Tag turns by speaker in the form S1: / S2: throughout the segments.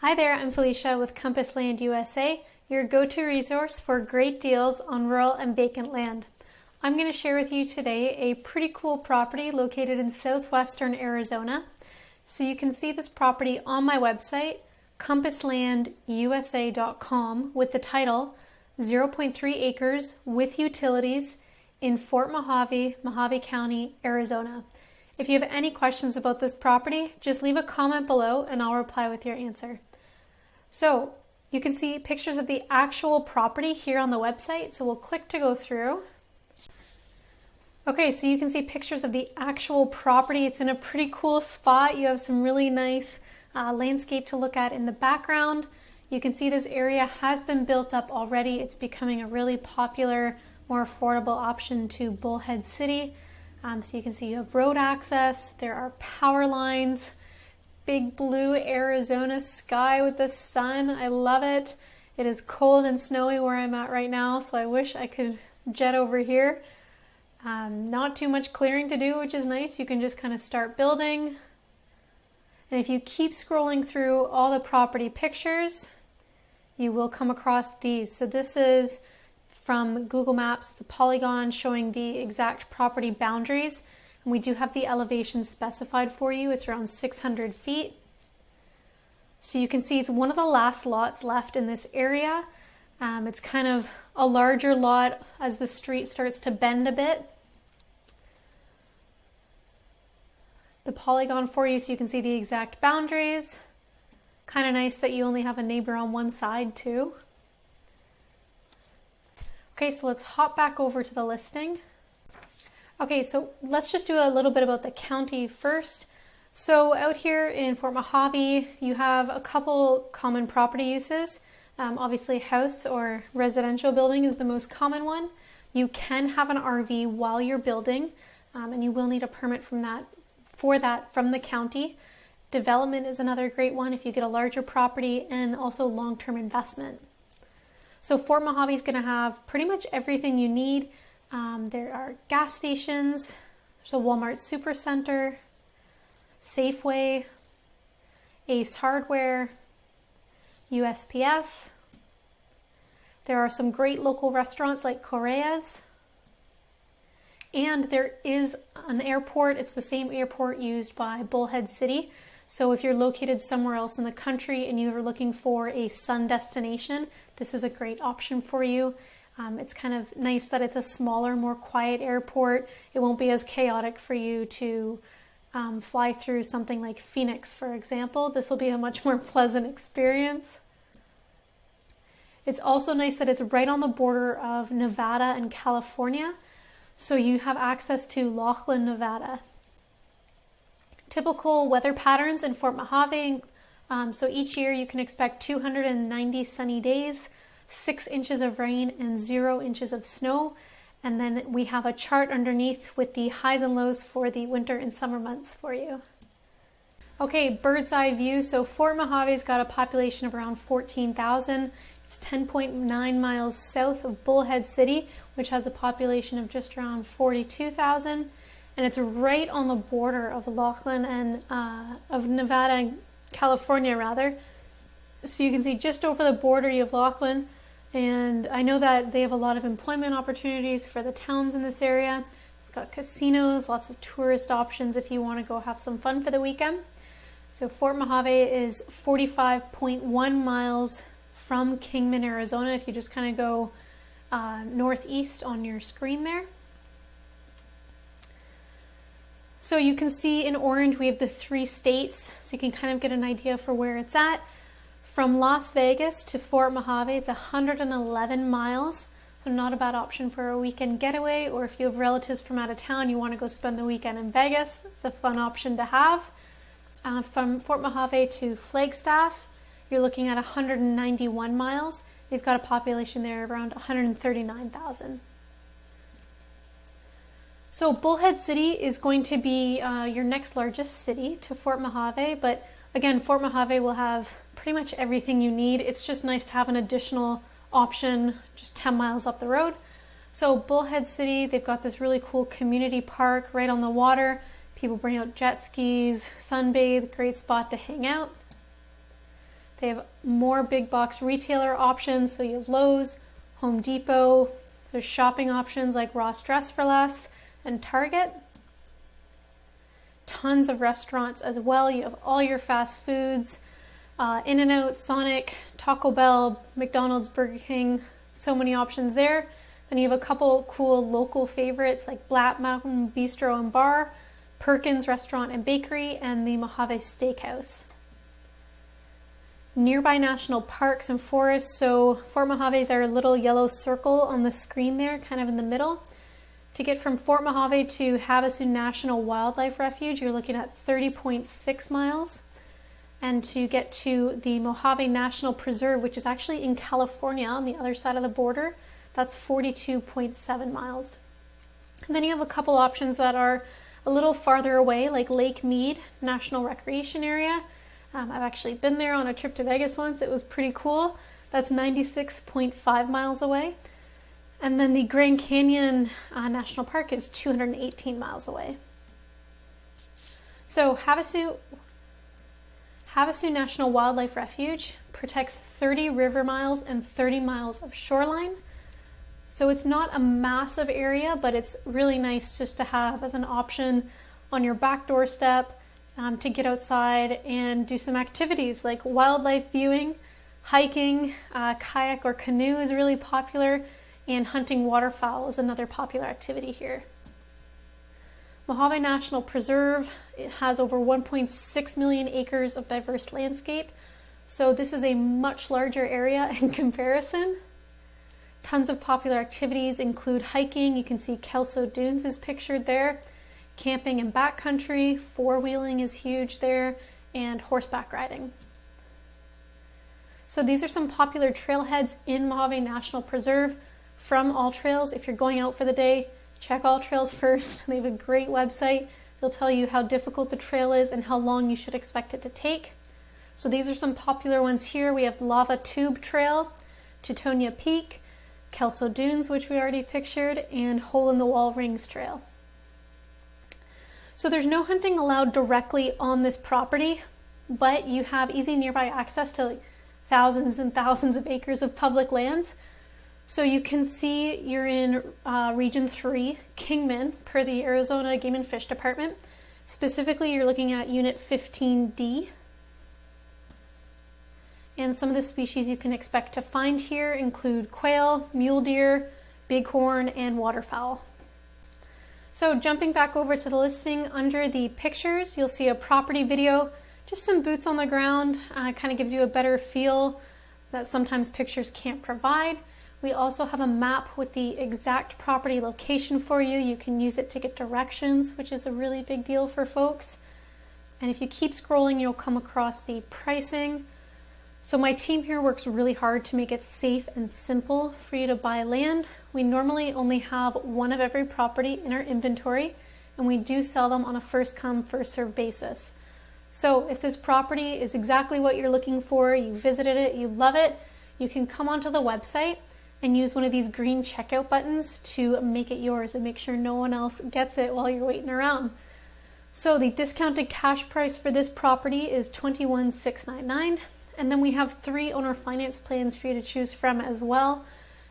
S1: Hi there, I'm Felicia with Compass Land USA, your go-to resource for great deals on rural and vacant land. I'm going to share with you today a pretty cool property located in southwestern Arizona. So you can see this property on my website, compasslandusa.com, with the title 0.3 acres with utilities in Fort Mojave, Mojave County, Arizona. If you have any questions about this property, just leave a comment below and I'll reply with your answer. So you can see pictures of the actual property here on the website. So we'll click to go through. Okay, so you can see pictures of the actual property. It's in a pretty cool spot. You have some really nice landscape to look at in the background. You can see this area has been built up already. It's becoming a really popular, more affordable option to Bullhead City. So you can see you have road access, there are power lines, big blue Arizona sky with the sun. I love it. It is cold and snowy where I'm at right now, so I wish I could jet over here. Not too much clearing to do, which is nice. You can just kind of start building. And if you keep scrolling through all the property pictures, you will come across these. So this is from Google Maps, the polygon showing the exact property boundaries. And we do have the elevation specified for you. It's around 600 feet. So you can see it's one of the last lots left in this area. It's kind of a larger lot as the street starts to bend a bit. The polygon for you so you can see the exact boundaries. Kind of nice that you only have a neighbor on one side too. Okay, so let's hop back over to the listing. Okay, so let's just do a little bit about the county first. So out here in Fort Mojave, you have a couple common property uses. Obviously, house or residential building is the most common one. You can have an RV while you're building, and you will need a permit from that from the county. Development is another great one if you get a larger property, and also long-term investment. So Fort Mojave is going to have pretty much everything you need. There are gas stations, there's a Walmart Supercenter, Safeway, Ace Hardware, USPS. There are some great local restaurants like Correa's. And there is an airport. It's the same airport used by Bullhead City. So if you're located somewhere else in the country and you are looking for a sun destination, this is a great option for you. It's kind of nice that it's a smaller, more quiet airport. It won't be as chaotic for you to fly through something like Phoenix, for example. This will be a much more pleasant experience. It's also nice that it's right on the border of Nevada and California. So you have access to Laughlin, Nevada. Typical weather patterns in Fort Mojave. So each year you can expect 290 sunny days, 6 inches of rain, and 0 inches of snow. And then we have a chart underneath with the highs and lows for the winter and summer months for you. Okay, bird's eye view. So Fort Mojave's got a population of around 14,000. It's 10.9 miles south of Bullhead City, which has a population of just around 42,000. And it's right on the border of Laughlin and of Nevada and California, rather. So you can see just over the border you have Laughlin. And I know that they have a lot of employment opportunities for the towns in this area. We've got casinos, lots of tourist options if you want to go have some fun for the weekend. So Fort Mojave is 45.1 miles from Kingman, Arizona, if you just kind of go northeast on your screen there. So you can see in orange we have the 3 states, so you can kind of get an idea for where it's at. From Las Vegas to Fort Mojave, it's 111 miles, so not a bad option for a weekend getaway, or if you have relatives from out of town, you want to go spend the weekend in Vegas, it's a fun option to have. From Fort Mojave to Flagstaff, you're looking at 191 miles. They've got a population there of around 139,000. So Bullhead City is going to be your next largest city to Fort Mojave, but again, Fort Mojave will have pretty much everything you need. It's just nice to have an additional option just 10 miles up the road. So Bullhead City, they've got this really cool community park right on the water. People bring out jet skis, sunbathe, great spot to hang out. They have more big box retailer options, so you have Lowe's, Home Depot, there's shopping options like Ross Dress for Less and Target. Tons of restaurants as well. You have all your fast foods, In-N-Out, Sonic, Taco Bell, McDonald's, Burger King, so many options there. Then you have a couple cool local favorites like Black Mountain Bistro and Bar, Perkins Restaurant and Bakery, and the Mojave Steakhouse. Nearby national parks and forests, so Fort Mojave is our little yellow circle on the screen there, kind of in the middle. To get from Fort Mojave to Havasu National Wildlife Refuge, you're looking at 30.6 miles. And to get to the Mojave National Preserve, which is actually in California on the other side of the border, that's 42.7 miles. And then you have a couple options that are a little farther away, like Lake Mead National Recreation Area. I've actually been there on a trip to Vegas once. It was pretty cool. That's 96.5 miles away. And then the Grand Canyon National Park is 218 miles away. So Havasu National Wildlife Refuge protects 30 river miles and 30 miles of shoreline. So it's not a massive area, but it's really nice just to have as an option on your back doorstep to get outside and do some activities like wildlife viewing, hiking, kayak or canoe is really popular, and hunting waterfowl is another popular activity here. Mojave National Preserve, it has over 1.6 million acres of diverse landscape, so this is a much larger area in comparison. Tons of popular activities include hiking. You can see Kelso Dunes is pictured there. Camping and backcountry, four-wheeling is huge there, and horseback riding. So these are some popular trailheads in Mojave National Preserve from All Trails. If you're going out for the day, check All Trails first. They have a great website. They'll tell you how difficult the trail is and how long you should expect it to take. So these are some popular ones here. We have Lava Tube Trail, Teutonia Peak, Kelso Dunes, which we already pictured, and Hole in the Wall Rings Trail. So there's no hunting allowed directly on this property, but you have easy nearby access to like thousands and thousands of acres of public lands. So you can see you're in Region 3, Kingman, per the Arizona Game and Fish Department. Specifically, you're looking at Unit 15D. And some of the species you can expect to find here include quail, mule deer, bighorn, and waterfowl. So jumping back over to the listing, under the pictures, you'll see a property video, just some boots on the ground, kind of gives you a better feel that sometimes pictures can't provide. We also have a map with the exact property location for you. You can use it to get directions, which is a really big deal for folks. And if you keep scrolling, you'll come across the pricing. So my team here works really hard to make it safe and simple for you to buy land. We normally only have one of every property in our inventory, and we do sell them on a first come, first served basis. So if this property is exactly what you're looking for, you visited it, you love it, you can come onto the website and use one of these green checkout buttons to make it yours and make sure no one else gets it while you're waiting around. So the discounted cash price for this property is $21,699. And then we have 3 owner finance plans for you to choose from as well.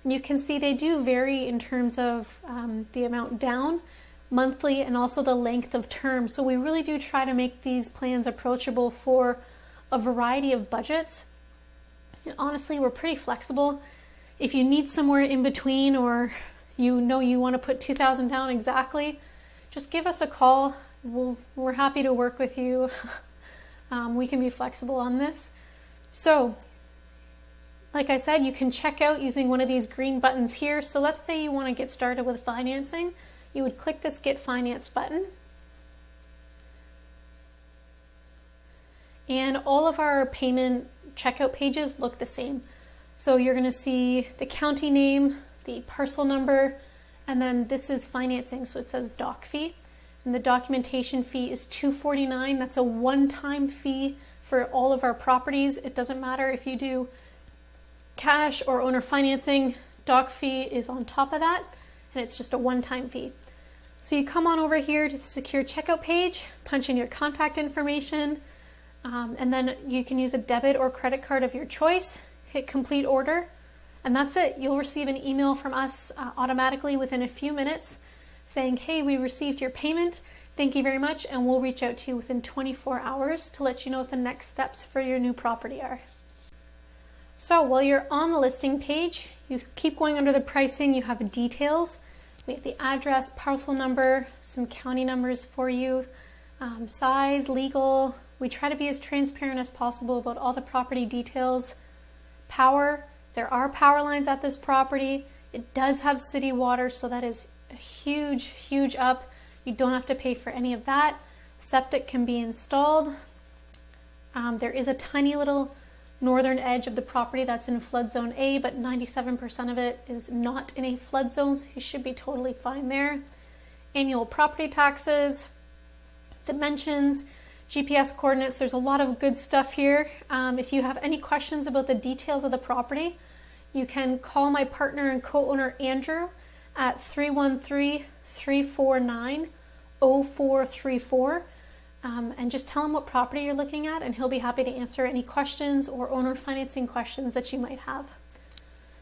S1: And you can see they do vary in terms of the amount down, monthly, and also the length of term. So we really do try to make these plans approachable for a variety of budgets. And honestly, we're pretty flexible. If you need somewhere in between, or you know you want to put $2,000 down exactly, just give us a call. We're happy to work with you. We can be flexible on this. So, like I said, you can check out using one of these green buttons here. So let's say you want to get started with financing. You would click this Get Financed button. And all of our payment checkout pages look the same. So you're going to see the county name, the parcel number, and then this is financing, so it says doc fee. And the documentation fee is $249. That's a one-time fee for all of our properties. It doesn't matter if you do cash or owner financing, doc fee is on top of that, and it's just a one-time fee. So you come on over here to the secure checkout page, punch in your contact information, and then you can use a debit or credit card of your choice, hit complete order, and that's it. You'll receive an email from us automatically within a few minutes saying, hey, we received your payment. Thank you very much, and we'll reach out to you within 24 hours to let you know what the next steps for your new property are. So while you're on the listing page, you keep going under the pricing, you have details. We have the address, parcel number, some county numbers for you, size, legal. We try to be as transparent as possible about all the property details. Power, there are power lines at this property. It does have city water, so that is a huge, huge up. You don't have to pay for any of that. Septic can be installed. There is a tiny little northern edge of the property that's in flood zone A, but 97% of it is not in a flood zone, so you should be totally fine there. Annual property taxes, dimensions, GPS coordinates. There's a lot of good stuff here. If you have any questions about the details of the property, you can call my partner and co-owner Andrew at 313-349-0434. And just tell him what property you're looking at, and he'll be happy to answer any questions or owner financing questions that you might have.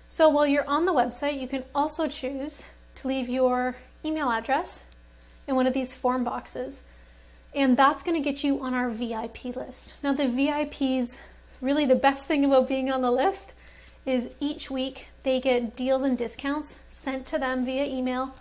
S1: So while you're on the website, you can also choose to leave your email address in one of these form boxes, and that's going to get you on our VIP list. Now the VIPs, really the best thing about being on the list is each week they get deals and discounts sent to them via email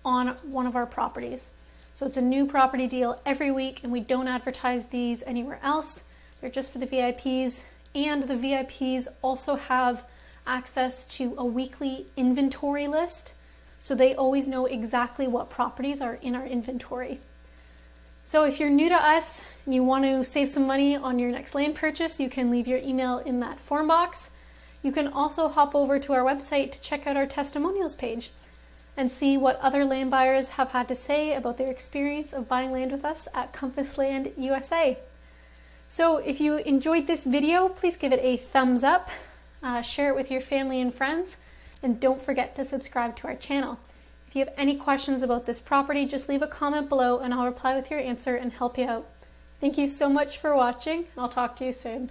S1: on one of our properties. So it's a new property deal every week, and we don't advertise these anywhere else. They're just for the VIPs, and the VIPs also have access to a weekly inventory list, so they always know exactly what properties are in our inventory. So if you're new to us and you want to save some money on your next land purchase, you can leave your email in that form box. You can also hop over to our website to check out our testimonials page and see what other land buyers have had to say about their experience of buying land with us at Compass Land USA. So if you enjoyed this video, please give it a thumbs up, share it with your family and friends, and don't forget to subscribe to our channel. If you have any questions about this property, just leave a comment below and I'll reply with your answer and help you out. Thank you so much for watching, and I'll talk to you soon.